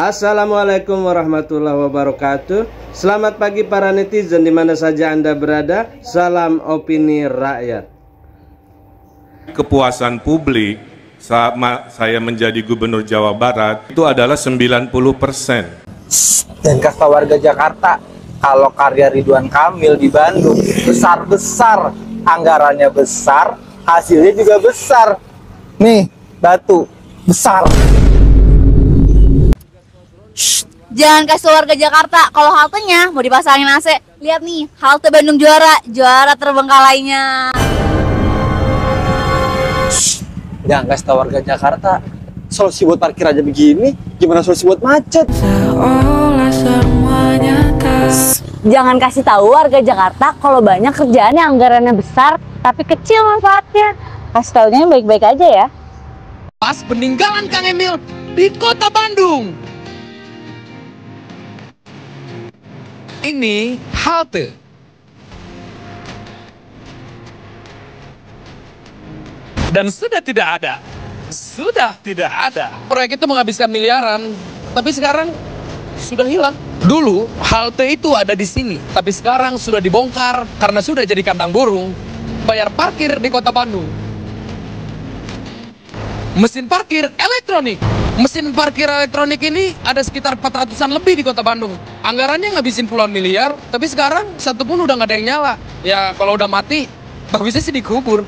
Assalamualaikum warahmatullahi wabarakatuh. Selamat pagi para netizen di mana saja Anda berada. Salam opini rakyat. Kepuasan publik sama saya menjadi gubernur Jawa Barat itu adalah 90%. Dan kata warga Jakarta, kalau karya Ridwan Kamil di Bandung besar-besar, anggarannya besar, hasilnya juga besar. Nih, batu besar. Jangan kasih warga Jakarta kalau haltenya mau dipasangin AC. Lihat nih, halte Bandung juara terbengkalainya. Jangan kasih tau warga Jakarta, solusi buat parkir aja begini, gimana solusi buat macet? Jangan kasih tahu warga Jakarta kalau banyak kerjaannya anggarannya besar tapi kecil manfaatnya. Kasih taunya baik-baik aja ya. Pas peninggalan Kang Emil di kota Bandung. Ini halte. Dan sudah tidak ada. Proyek itu menghabiskan miliaran, tapi sekarang sudah hilang. Dulu halte itu ada di sini, tapi sekarang sudah dibongkar karena sudah jadi kandang burung. Bayar parkir di kota Bandung. Mesin parkir elektronik. Mesin parkir elektronik ini ada sekitar 400-an lebih di kota Bandung. Anggarannya ngabisin puluhan miliar, tapi sekarang satu pun udah nggak ada yang nyala. Ya kalau udah mati, bagusnya sih dikubur.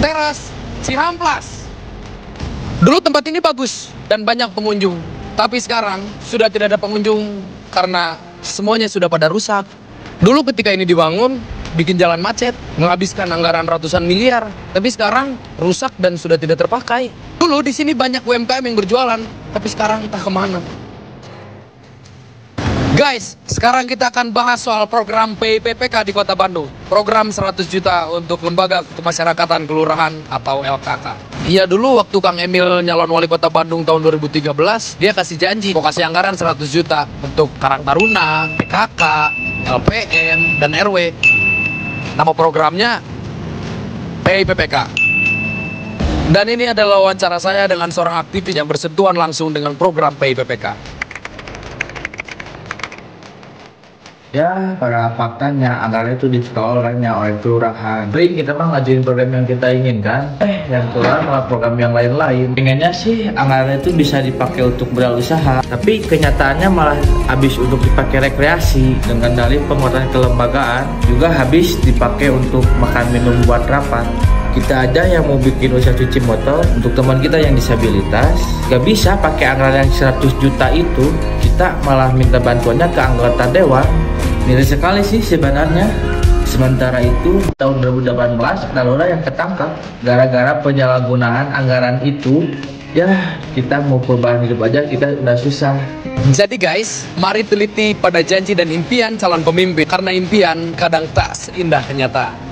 Teras Cihamplas. Dulu tempat ini bagus dan banyak pengunjung, tapi sekarang sudah tidak ada pengunjung karena semuanya sudah pada rusak. Dulu ketika ini dibangun, bikin jalan macet, menghabiskan anggaran ratusan miliar, tapi sekarang rusak dan sudah tidak terpakai. Dulu di sini banyak UMKM yang berjualan, tapi sekarang entah kemana. Guys, sekarang kita akan bahas soal program PIPPK di Kota Bandung. Program 100 juta untuk Lembaga Kemasyarakatan Kelurahan atau LKK. Iya, dulu waktu Kang Emil nyalon wali kota Bandung tahun 2013, dia kasih janji mau kasih anggaran 100 juta untuk Karang Taruna, PKK, LPM, dan RW. Nama programnya PIPPK. Dan ini adalah wawancara saya dengan seorang aktivis yang bersentuhan langsung dengan program PIPPK. Ya, pada faktanya anggaran itu ditolaknya oleh kelurahan. Jadi kita mah ngajuin program yang kita inginkan, yang keluar malah program yang lain-lain. Pengennya sih anggaran itu bisa dipakai untuk berusaha, tapi kenyataannya malah habis untuk dipakai rekreasi. Dengan dalih penguatan kelembagaan juga habis dipakai untuk makan minum buat rapat. Kita aja yang mau bikin usaha cuci motor untuk teman kita yang disabilitas, gak bisa pakai anggaran yang 100 juta itu. Kita malah minta bantuannya ke anggota dewan. Miris sekali sih sebenarnya. Sementara itu tahun 2018 Lurah yang ketangkap gara-gara penyalahgunaan anggaran itu. Ya, kita mau perubahan hidup aja kita udah susah. Jadi guys, mari teliti pada janji dan impian calon pemimpin, karena impian kadang tak seindah kenyataan.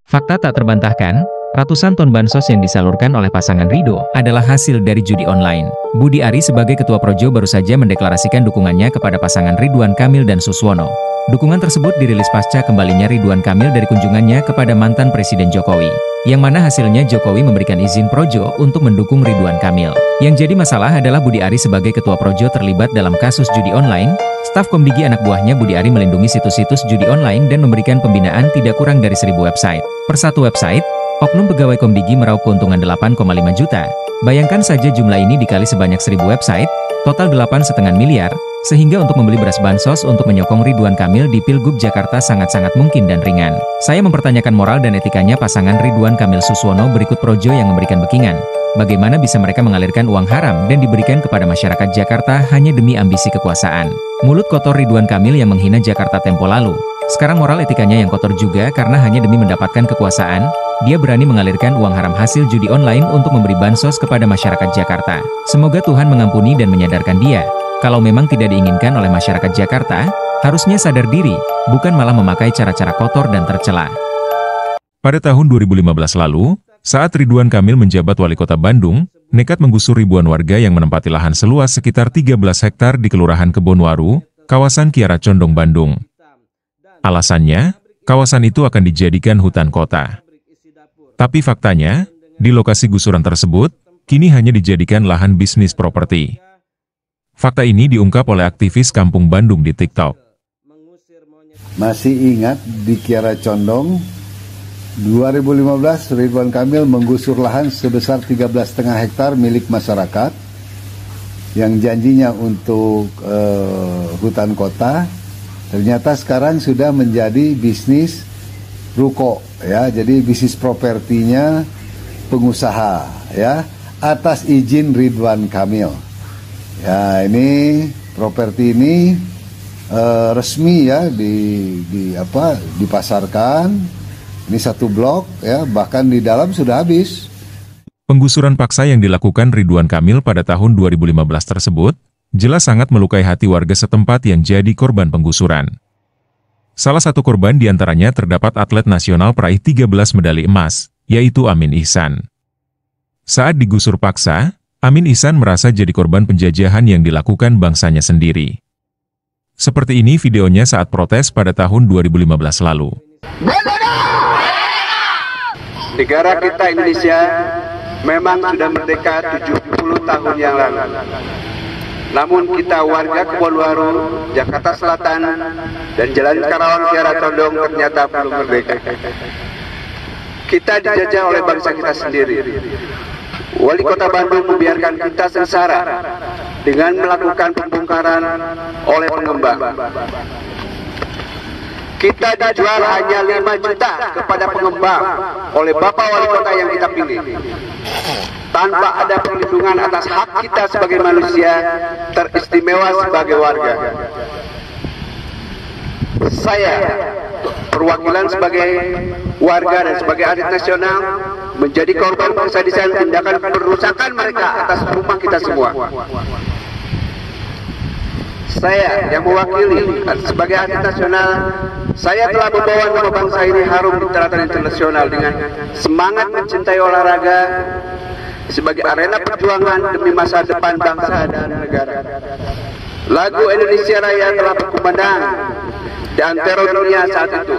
Fakta tak terbantahkan, ratusan ton bansos yang disalurkan oleh pasangan Ridho adalah hasil dari judi online. Budi Ari sebagai Ketua Projo baru saja mendeklarasikan dukungannya kepada pasangan Ridwan Kamil dan Suswono. Dukungan tersebut dirilis pasca kembalinya Ridwan Kamil dari kunjungannya kepada mantan Presiden Jokowi, yang mana hasilnya Jokowi memberikan izin Projo untuk mendukung Ridwan Kamil. Yang jadi masalah adalah Budi Ari sebagai Ketua Projo terlibat dalam kasus judi online. Staf Komdigi anak buahnya Budi Ari melindungi situs-situs judi online dan memberikan pembinaan tidak kurang dari 1.000 website. Per satu website, oknum pegawai Komdigi meraup keuntungan 8,5 juta. Bayangkan saja jumlah ini dikali sebanyak 1.000 website, total 8,5 miliar, sehingga untuk membeli beras bansos untuk menyokong Ridwan Kamil di Pilgub Jakarta sangat-sangat mungkin dan ringan. Saya mempertanyakan moral dan etikanya pasangan Ridwan Kamil Suswono berikut Projo yang memberikan backingan. Bagaimana bisa mereka mengalirkan uang haram dan diberikan kepada masyarakat Jakarta hanya demi ambisi kekuasaan? Mulut kotor Ridwan Kamil yang menghina Jakarta tempo lalu. Sekarang moral etikanya yang kotor juga karena hanya demi mendapatkan kekuasaan, dia berani mengalirkan uang haram hasil judi online untuk memberi bansos kepada masyarakat Jakarta. Semoga Tuhan mengampuni dan menyadarkan dia. Kalau memang tidak diinginkan oleh masyarakat Jakarta, harusnya sadar diri, bukan malah memakai cara-cara kotor dan tercela. Pada tahun 2015 lalu, saat Ridwan Kamil menjabat wali kota Bandung, nekat menggusur ribuan warga yang menempati lahan seluas sekitar 13 hektar di Kelurahan Kebonwaru, kawasan Kiara Condong, Bandung. Alasannya, kawasan itu akan dijadikan hutan kota. Tapi faktanya, di lokasi gusuran tersebut, kini hanya dijadikan lahan bisnis properti. Fakta ini diungkap oleh aktivis Kampung Bandung di TikTok. Masih ingat di Kiara Condong, 2015 Ridwan Kamil menggusur lahan sebesar 13,5 hektar milik masyarakat yang janjinya untuk hutan kota, ternyata sekarang sudah menjadi bisnis ruko, ya, jadi bisnis propertinya pengusaha, ya, atas izin Ridwan Kamil. Ya, ini properti ini resmi ya dipasarkan. Ini satu blok ya, bahkan di dalam sudah habis. Penggusuran paksa yang dilakukan Ridwan Kamil pada tahun 2015 tersebut jelas sangat melukai hati warga setempat yang jadi korban penggusuran. Salah satu korban diantaranya terdapat atlet nasional peraih 13 medali emas, yaitu Amin Ihsan. Saat digusur paksa, Amin Ihsan merasa jadi korban penjajahan yang dilakukan bangsanya sendiri. Seperti ini videonya saat protes pada tahun 2015 lalu. Negara kita Indonesia memang sudah merdeka 70 tahun yang lalu. Namun kita warga Kebonwaru, Jakarta Selatan, dan Jalan Karawang Kiara Condong ternyata belum merdeka. Kita dijajah oleh bangsa kita sendiri. Wali Kota Bandung membiarkan kita sengsara dengan melakukan pembongkaran oleh pengembang. Kita dijual hanya 5 juta kepada pengembang oleh Bapak Wali Kota yang kita pilih, tanpa ada perlindungan atas hak kita sebagai manusia teristimewa sebagai warga. Saya, perwakilan sebagai warga dan sebagai atlet nasional, menjadi korban kesadisian tindakan perusakan mereka atas rumah kita semua. Saya yang mewakili sebagai atlet nasional, saya telah membawa nama bangsa ini harum di daratan internasional dengan semangat mencintai olahraga sebagai arena perjuangan demi masa depan bangsa dan negara. Lagu Indonesia Raya telah berkumandang di antara dunia saat itu.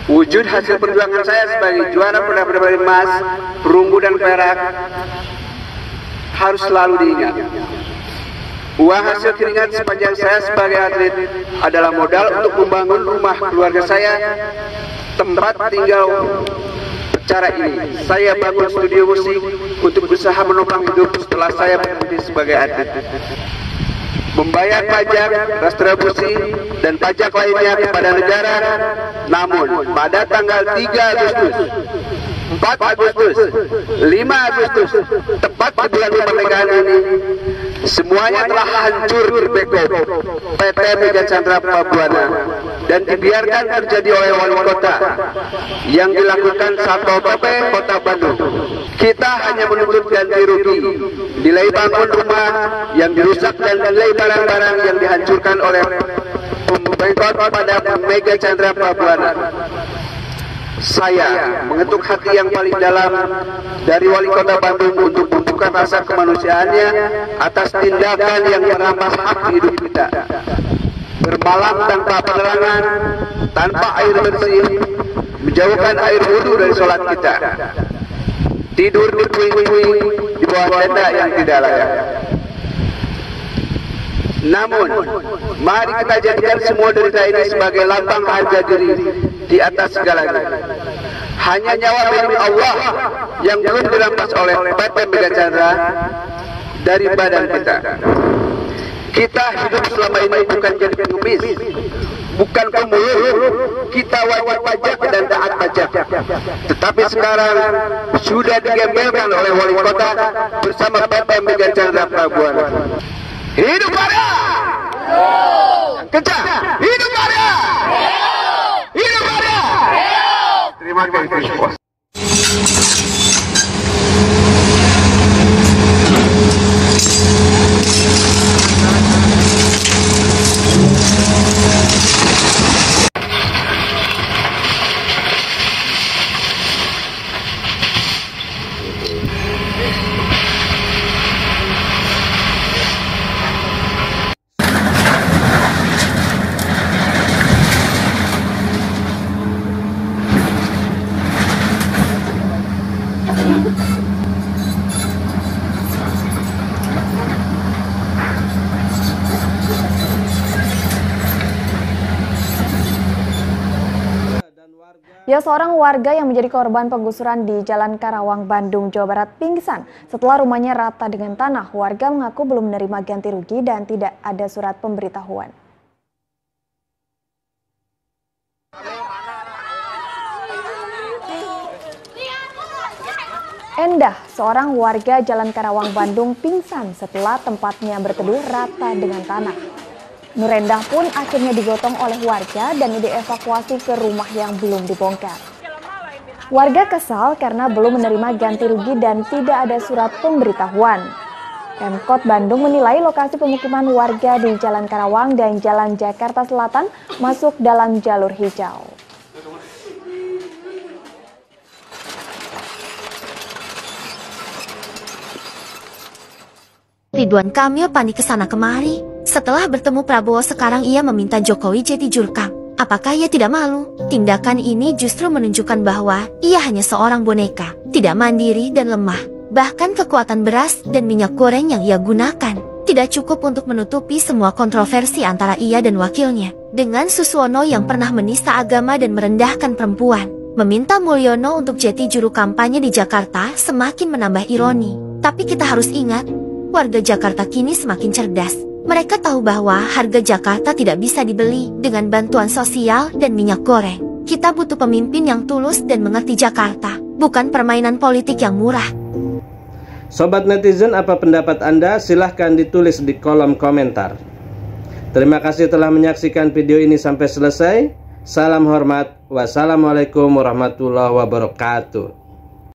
Wujud hasil perjuangan saya sebagai juara medali emas, perunggu dan perak harus selalu diingat. Uang hasil keringat sepanjang saya sebagai atlet adalah modal untuk membangun rumah keluarga saya, tempat tinggal. Cara ini, saya bangun studio musik untuk berusaha menopang hidup setelah saya berhenti sebagai atlet. Membayar pajak, retribusi, dan pajak lainnya kepada negara. Namun, pada tanggal 3 Agustus, 4 Agustus, 5 Agustus, tepat di bulan kemerdekaan ini, semuanya telah hancur berbekok PT Mega Chandra Prabuana dan dibiarkan terjadi oleh wali kota yang dilakukan Satpol PP Kota Bandung. Kita hanya menuntut ganti rugi, nilai bangun rumah yang dirusak dan nilai barang-barang yang dihancurkan oleh pemkot pada Mega Chandra Prabuana. Saya mengetuk hati yang paling dalam dari Wali Kota Bandung untuk membuka rasa kemanusiaannya atas tindakan yang merampas hak hidup kita. Bermalam tanpa penerangan, tanpa air bersih, menjauhkan air wudhu dari sholat kita. Tidur di puing-puing di bawah tenda yang tidak layak. Namun, mari kita jadikan semua derita ini sebagai lambang harga diri di atas segalanya. Hanya nyawa milik Allah yang belum dirampas oleh PT Mega Chandra dari badan kita. Kita hidup selama ini bukan jadi pengemis, bukan pemulung. Kita wajib pajak dan taat pajak. Tetapi sekarang sudah digembelkan oleh wali kota bersama PT Mega Chandra Prabuana. Hidup Karya! Kencang! Hidup Karya! Hidup Karya! Terima kasih, bos. Ya, seorang warga yang menjadi korban penggusuran di Jalan Karawang, Bandung, Jawa Barat pingsan setelah rumahnya rata dengan tanah. Warga mengaku belum menerima ganti rugi dan tidak ada surat pemberitahuan. Endah, seorang warga Jalan Karawang, Bandung pingsan setelah tempatnya berteduh rata dengan tanah. Nur Endah pun akhirnya digotong oleh warga dan dievakuasi ke rumah yang belum dibongkar. Warga kesal karena belum menerima ganti rugi dan tidak ada surat pemberitahuan. Pemkot Bandung menilai lokasi pemukiman warga di Jalan Karawang dan Jalan Jakarta Selatan masuk dalam jalur hijau. Ridwan Kamil panik kesana kemari. Setelah bertemu Prabowo, sekarang ia meminta Jokowi jadi jurkam. Apakah ia tidak malu? Tindakan ini justru menunjukkan bahwa ia hanya seorang boneka, tidak mandiri dan lemah. Bahkan kekuatan beras dan minyak goreng yang ia gunakan tidak cukup untuk menutupi semua kontroversi antara ia dan wakilnya. Dengan Suswono yang pernah menista agama dan merendahkan perempuan, meminta Mulyono untuk jadi juru kampanye di Jakarta semakin menambah ironi. Tapi kita harus ingat, warga Jakarta kini semakin cerdas. Mereka tahu bahwa harga Jakarta tidak bisa dibeli dengan bantuan sosial dan minyak goreng. Kita butuh pemimpin yang tulus dan mengerti Jakarta, bukan permainan politik yang murah. Sobat netizen, apa pendapat Anda? Silahkan ditulis di kolom komentar. Terima kasih telah menyaksikan video ini sampai selesai. Salam hormat. Wassalamualaikum warahmatullahi wabarakatuh.